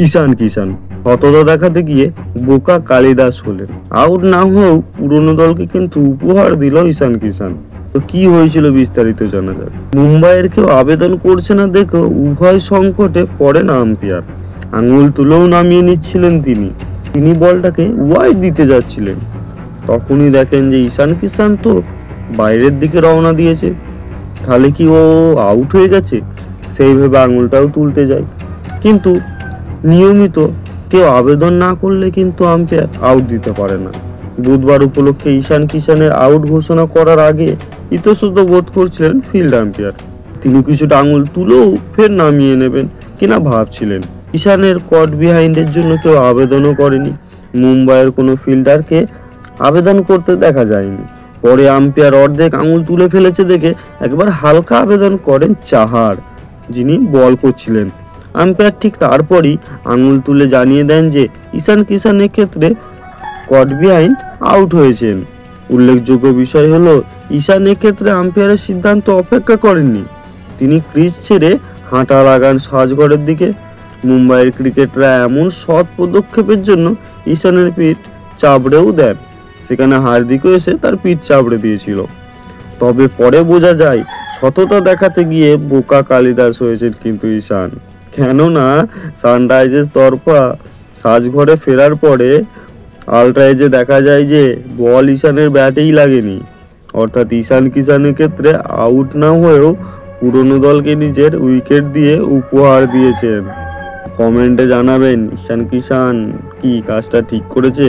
ঈশান কিষান সততা দেখাতে গিয়ে বোকা কালিদাস হলেন। আউট না হয়েও পুরনো দলকে কিন্তু উপহার দিল ঈশান কিষান। তো কি হয়েছিল বিস্তারিত জানা যাক। মুম্বাইয়ের কেউ আবেদন করছে না দেখে উভয় সংকটে পড়েন আম্পায়ার। আঙুল তুলেও নামিয়ে নিচ্ছিলেন তিনি বলটাকে ওয়াইড দিতে যাচ্ছিলেন। তখনই দেখেন যে ঈশান কিষান তো বাইরের দিকে রওনা দিয়েছে। তাহলে কি ও আউট হয়ে গেছে? সেই ভেবে আঙুলটাও তুলতে যায়, কিন্তু নিয়মিত কেউ আবেদন না করলে কিন্তু আম্পায়ার আউট দিতে পারে না। বুধবার উপলক্ষে ঈশান কিষানের আউট ঘোষণা করার আগে ইতস্তত বোধ করছিলেন ফিল্ড আম্পায়ার। তিনি কিছুটা আঙুল তুলেও ফের নামিয়ে নেবেন কিনা ভাবছিলেন। ঈশানের কট বিহাইন্ডের জন্য কেউ আবেদনও করেনি। মুম্বাইয়ের কোনো ফিল্ডারকে আবেদন করতে দেখা যায়নি। পরে আম্পায়ার অর্ধেক আঙুল তুলে ফেলেছে দেখে একবার হালকা আবেদন করেন চাহার, যিনি বল করছিলেন। আম্পায়ার ঠিক তারপরই আঙুল তুলে জানিয়ে দেন যে ঈশান কিষানের ক্ষেত্রে কট বিহাইন্ড আউট হয়েছেন। উল্লেখযোগ্য বিষয় হলো ঈশানের ক্ষেত্রে আম্পায়ারের সিদ্ধান্ত অপেক্ষা করেননি। তিনি ক্রিজ ছেড়ে হাঁটা লাগান সাজঘরের দিকে। মুম্বাইয়ের ক্রিকেটাররা এমন সৎ পদক্ষেপের জন্য ঈশানের পিঠ চাপড়েও দেন। সেখানে হার্দিকও এসে তার পিঠ চাপড়ে দিয়েছিল। তবে পরে বোঝা যায় সততা দেখাতে গিয়ে বোকা কালিদাস হয়েছেন কিন্তু ঈশান। কেননা সানরাইজার্স তরফা সাজঘরে ফেরার পরে আলট্রাইজে দেখা যায় যে বল ঈশানের ব্যাটেই লাগেনি। অর্থাৎ ঈশান কিষানের ক্ষেত্রে আউট না হয়েও পুরনো দলকে নিজের উইকেট দিয়ে উপহার দিয়েছেন। কমেন্টে জানাবেন ঈশান কিষান কি কাজটা ঠিক করেছে।